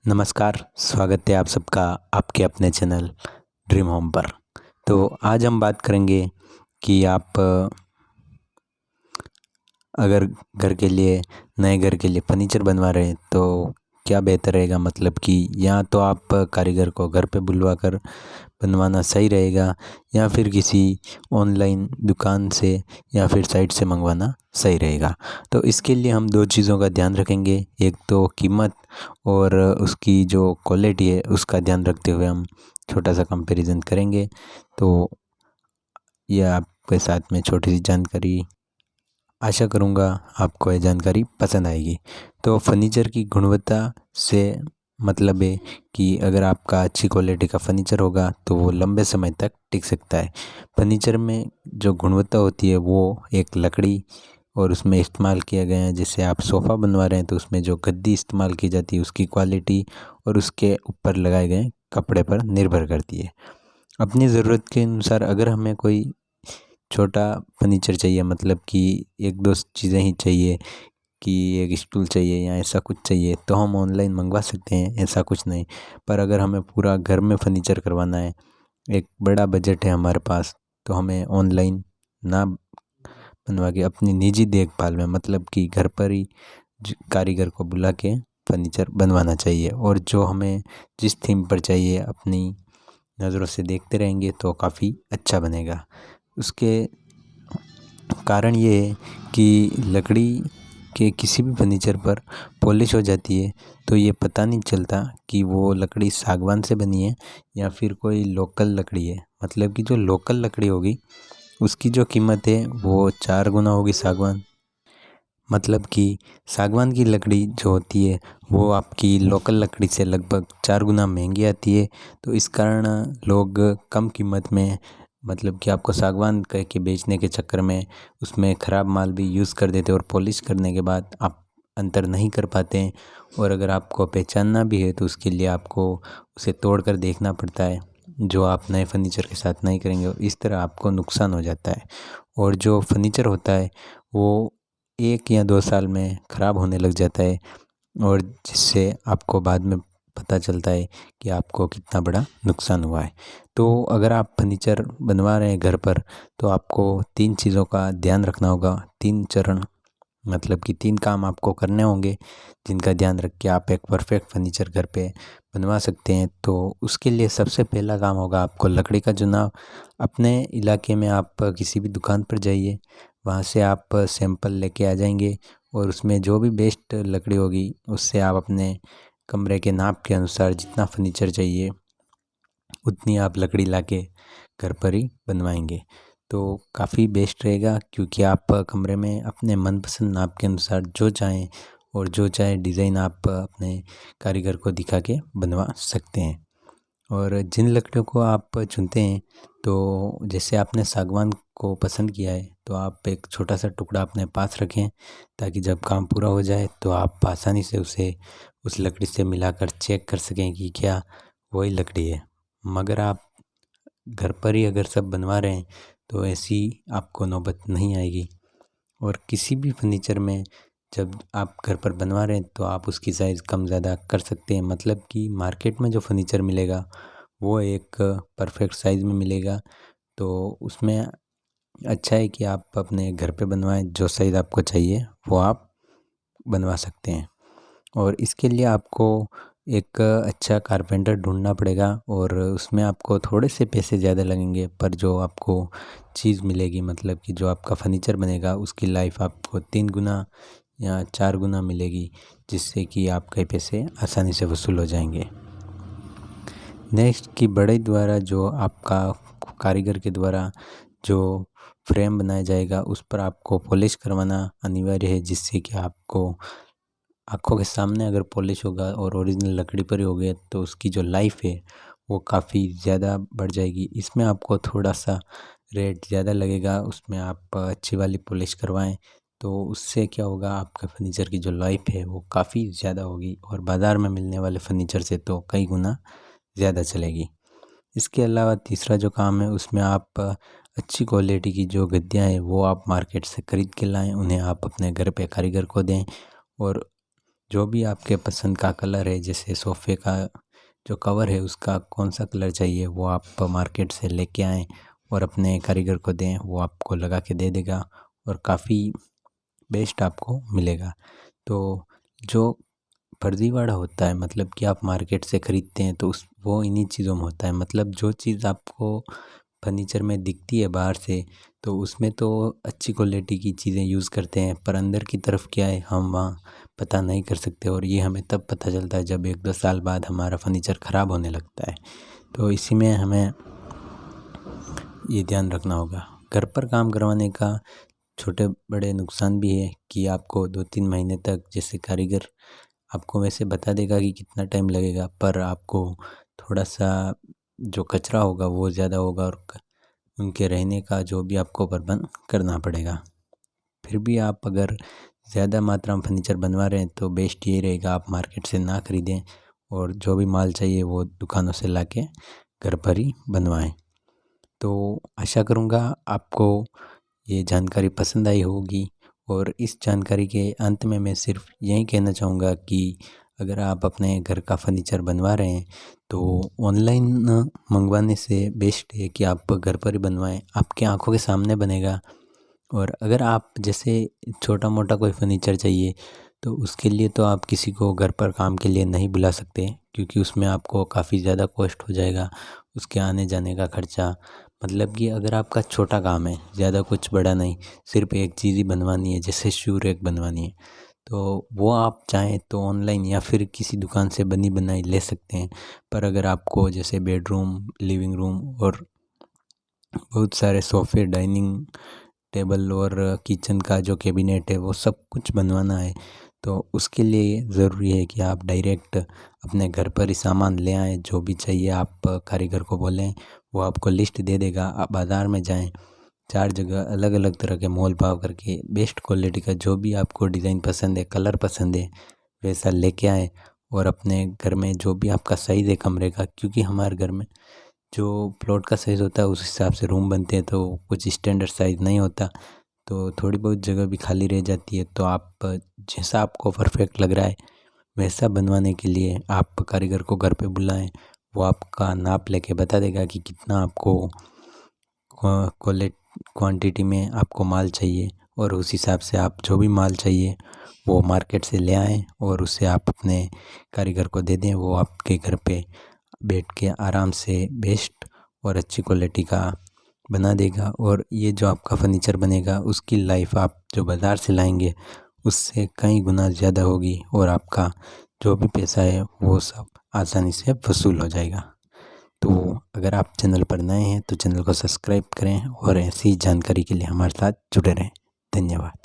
नमस्कार, स्वागत है आप सबका आपके अपने चैनल ड्रीम होम पर। तो आज हम बात करेंगे कि आप अगर नए घर के लिए फर्नीचर बनवा रहे हैं तो क्या बेहतर रहेगा। मतलब कि या तो आप कारीगर को घर पे बुलवा कर बनवाना सही रहेगा या फिर किसी ऑनलाइन दुकान से या फिर साइट से मंगवाना सही रहेगा। तो इसके लिए हम दो चीज़ों का ध्यान रखेंगे, एक तो कीमत और उसकी जो क्वालिटी है उसका ध्यान रखते हुए हम छोटा सा कंपैरिजन करेंगे। तो यह आपके साथ में छोटी सी जानकारी, आशा करूँगा आपको यह जानकारी पसंद आएगी। तो फर्नीचर की गुणवत्ता से मतलब है कि अगर आपका अच्छी क्वालिटी का फर्नीचर होगा तो वो लंबे समय तक टिक सकता है। फर्नीचर में जो गुणवत्ता होती है वो एक लकड़ी और उसमें इस्तेमाल किया गया है। जैसे आप सोफ़ा बनवा रहे हैं तो उसमें जो गद्दी इस्तेमाल की जाती है उसकी क्वालिटी और उसके ऊपर लगाए गए कपड़े पर निर्भर करती है। अपनी ज़रूरत के अनुसार अगर हमें कोई छोटा फर्नीचर चाहिए, मतलब कि एक दो चीज़ें ही चाहिए कि एक स्टूल चाहिए या ऐसा कुछ चाहिए, तो हम ऑनलाइन मंगवा सकते हैं, ऐसा कुछ नहीं। पर अगर हमें पूरा घर में फर्नीचर करवाना है, एक बड़ा बजट है हमारे पास, तो हमें ऑनलाइन ना बनवा के अपनी निजी देखभाल में, मतलब कि घर पर ही कारीगर को बुला के फर्नीचर बनवाना चाहिए। और जो हमें जिस थीम पर चाहिए अपनी नज़रों से देखते रहेंगे तो काफ़ी अच्छा बनेगा। उसके कारण ये है कि लकड़ी के किसी भी फर्नीचर पर पॉलिश हो जाती है तो ये पता नहीं चलता कि वो लकड़ी सागवान से बनी है या फिर कोई लोकल लकड़ी है। मतलब कि जो लोकल लकड़ी होगी उसकी जो कीमत है वो 4 गुना होगी सागवान। मतलब कि सागवान की लकड़ी जो होती है वो आपकी लोकल लकड़ी से लगभग 4 गुना महंगी आती है। तो इस कारण लोग कम कीमत में, मतलब कि आपको सागवान कह के बेचने के चक्कर में उसमें ख़राब माल भी यूज़ कर देते हैं और पॉलिश करने के बाद आप अंतर नहीं कर पाते हैं। और अगर आपको पहचानना भी है तो उसके लिए आपको उसे तोड़ कर देखना पड़ता है, जो आप नए फर्नीचर के साथ नहीं करेंगे। इस तरह आपको नुकसान हो जाता है और जो फर्नीचर होता है वो 1 या 2 साल में ख़राब होने लग जाता है और जिससे आपको बाद में पता चलता है कि आपको कितना बड़ा नुकसान हुआ है। तो अगर आप फर्नीचर बनवा रहे हैं घर पर तो आपको 3 चीज़ों का ध्यान रखना होगा। 3 चरण, मतलब कि 3 काम आपको करने होंगे जिनका ध्यान रख के आप एक परफेक्ट फर्नीचर घर पे बनवा सकते हैं। तो उसके लिए सबसे पहला काम होगा आपको लकड़ी का चुनाव। अपने इलाके में आप किसी भी दुकान पर जाइए, वहाँ से आप सैंपल लेके आ जाएंगे और उसमें जो भी बेस्ट लकड़ी होगी उससे आप अपने कमरे के नाप के अनुसार जितना फर्नीचर चाहिए उतनी आप लकड़ी लाके घर पर ही बनवाएंगे तो काफ़ी बेस्ट रहेगा। क्योंकि आप कमरे में अपने मनपसंद नाप के अनुसार जो चाहें और जो चाहे डिज़ाइन आप अपने कारीगर को दिखा के बनवा सकते हैं। और जिन लकड़ियों को आप चुनते हैं, तो जैसे आपने सागवान को पसंद किया है तो आप एक छोटा सा टुकड़ा अपने पास रखें ताकि जब काम पूरा हो जाए तो आप आसानी से उसे उस लकड़ी से मिलाकर चेक कर सकें कि क्या वही लकड़ी है। मगर आप घर पर ही अगर सब बनवा रहे हैं तो ऐसी आपको नौबत नहीं आएगी। और किसी भी फर्नीचर में जब आप घर पर बनवा रहे हैं तो आप उसकी साइज़ कम ज़्यादा कर सकते हैं। मतलब कि मार्केट में जो फर्नीचर मिलेगा वो एक परफेक्ट साइज़ में मिलेगा। तो उसमें अच्छा है कि आप अपने घर पे बनवाएं, जो साइज़ आपको चाहिए वो आप बनवा सकते हैं। और इसके लिए आपको एक अच्छा कारपेंटर ढूंढना पड़ेगा और उसमें आपको थोड़े से पैसे ज़्यादा लगेंगे, पर जो आपको चीज़ मिलेगी, मतलब कि जो आपका फर्नीचर बनेगा उसकी लाइफ आपको 3 गुना या 4 गुना मिलेगी, जिससे कि आपके पैसे आसानी से वसूल हो जाएंगे। नेक्स्ट कि बढ़ई द्वारा जो आपका कारीगर के द्वारा जो फ्रेम बनाया जाएगा उस पर आपको पॉलिश करवाना अनिवार्य है, जिससे कि आपको आँखों के सामने अगर पॉलिश होगा और ओरिजिनल लकड़ी पर ही हो गया तो उसकी जो लाइफ है वो काफ़ी ज़्यादा बढ़ जाएगी। इसमें आपको थोड़ा सा रेट ज़्यादा लगेगा, उसमें आप अच्छी वाली पॉलिश करवाएं तो उससे क्या होगा, आपका फर्नीचर की जो लाइफ है वो काफ़ी ज़्यादा होगी और बाज़ार में मिलने वाले फर्नीचर से तो कई गुना ज़्यादा चलेगी। इसके अलावा तीसरा जो काम है उसमें आप अच्छी क्वालिटी की जो गद्दियाँ हैं वो आप मार्केट से ख़रीद के लाएँ, उन्हें आप अपने घर पे कारीगर को दें और जो भी आपके पसंद का कलर है, जैसे सोफ़े का जो कवर है उसका कौन सा कलर चाहिए वो आप मार्केट से लेके आएँ और अपने कारीगर को दें, वो आपको लगा के दे देगा और काफ़ी बेस्ट आपको मिलेगा। तो जो फर्जीवाड़ा होता है, मतलब कि आप मार्केट से ख़रीदते हैं तो उस वो इन्हीं चीज़ों में होता है। मतलब जो चीज़ आपको फर्नीचर में दिखती है बाहर से, तो उसमें तो अच्छी क्वालिटी की चीज़ें यूज़ करते हैं, पर अंदर की तरफ क्या है हम वहाँ पता नहीं कर सकते, और ये हमें तब पता चलता है जब 1-2 साल बाद हमारा फर्नीचर ख़राब होने लगता है। तो इसी में हमें ये ध्यान रखना होगा। घर पर काम करवाने का छोटे बड़े नुकसान भी है कि आपको 2-3 महीने तक, जैसे कारीगर आपको वैसे बता देगा कि कितना टाइम लगेगा, पर आपको थोड़ा-सा जो कचरा होगा वो ज़्यादा होगा और उनके रहने का जो भी आपको प्रबंध करना पड़ेगा। फिर भी आप अगर ज़्यादा मात्रा में फर्नीचर बनवा रहे हैं तो बेस्ट ये रहेगा आप मार्केट से ना ख़रीदें और जो भी माल चाहिए वो दुकानों से लाके घर पर ही बनवाएँ। तो आशा करूँगा आपको ये जानकारी पसंद आई होगी, और इस जानकारी के अंत में मैं सिर्फ यही कहना चाहूँगा कि अगर आप अपने घर का फर्नीचर बनवा रहे हैं तो ऑनलाइन मंगवाने से बेस्ट है कि आप घर पर ही बनवाएं, आपकी आंखों के सामने बनेगा। और अगर आप जैसे छोटा मोटा कोई फर्नीचर चाहिए तो उसके लिए तो आप किसी को घर पर काम के लिए नहीं बुला सकते, क्योंकि उसमें आपको काफ़ी ज़्यादा कॉस्ट हो जाएगा, उसके आने जाने का खर्चा। मतलब कि अगर आपका छोटा काम है, ज़्यादा कुछ बड़ा नहीं, सिर्फ एक चीज़ ही बनवानी है, जैसे शू रैक बनवानी है, तो वो आप चाहें तो ऑनलाइन या फिर किसी दुकान से बनी बनाई ले सकते हैं। पर अगर आपको जैसे बेडरूम, लिविंग रूम और बहुत सारे सोफ़े, डाइनिंग टेबल और किचन का जो कैबिनेट है वो सब कुछ बनवाना है, तो उसके लिए ज़रूरी है कि आप डायरेक्ट अपने घर पर ही सामान ले आएँ। जो भी चाहिए आप कारीगर को बोलें, वो आपको लिस्ट दे देगा। आप बाज़ार में जाएँ, 4 जगह अलग अलग तरह के मोल भाव करके बेस्ट क्वालिटी का जो भी आपको डिज़ाइन पसंद है, कलर पसंद है, वैसा लेके आएँ और अपने घर में जो भी आपका साइज़ है कमरे का, क्योंकि हमारे घर में जो प्लॉट का साइज़ होता है उस हिसाब से रूम बनते हैं, तो कुछ स्टैंडर्ड साइज़ नहीं होता, तो थोड़ी बहुत जगह भी खाली रह जाती है। तो आप जैसा आपको परफेक्ट लग रहा है वैसा बनवाने के लिए आप कारीगर को घर पे बुलाएं, वो आपका नाप लेके बता देगा कि कितना आपको क्वांटिटी में आपको माल चाहिए, और उस हिसाब से आप जो भी माल चाहिए वो मार्केट से ले आएँ और उसे आप अपने कारीगर को दे दें। वो आपके घर पे बैठ के आराम से बेस्ट और अच्छी क्वालिटी का बना देगा, और ये जो आपका फर्नीचर बनेगा उसकी लाइफ आप जो बाज़ार से लाएंगे उससे कई गुना ज़्यादा होगी, और आपका जो भी पैसा है वो सब आसानी से वसूल हो जाएगा। तो अगर आप चैनल पर नए हैं तो चैनल को सब्सक्राइब करें और ऐसी जानकारी के लिए हमारे साथ जुड़े रहें। धन्यवाद।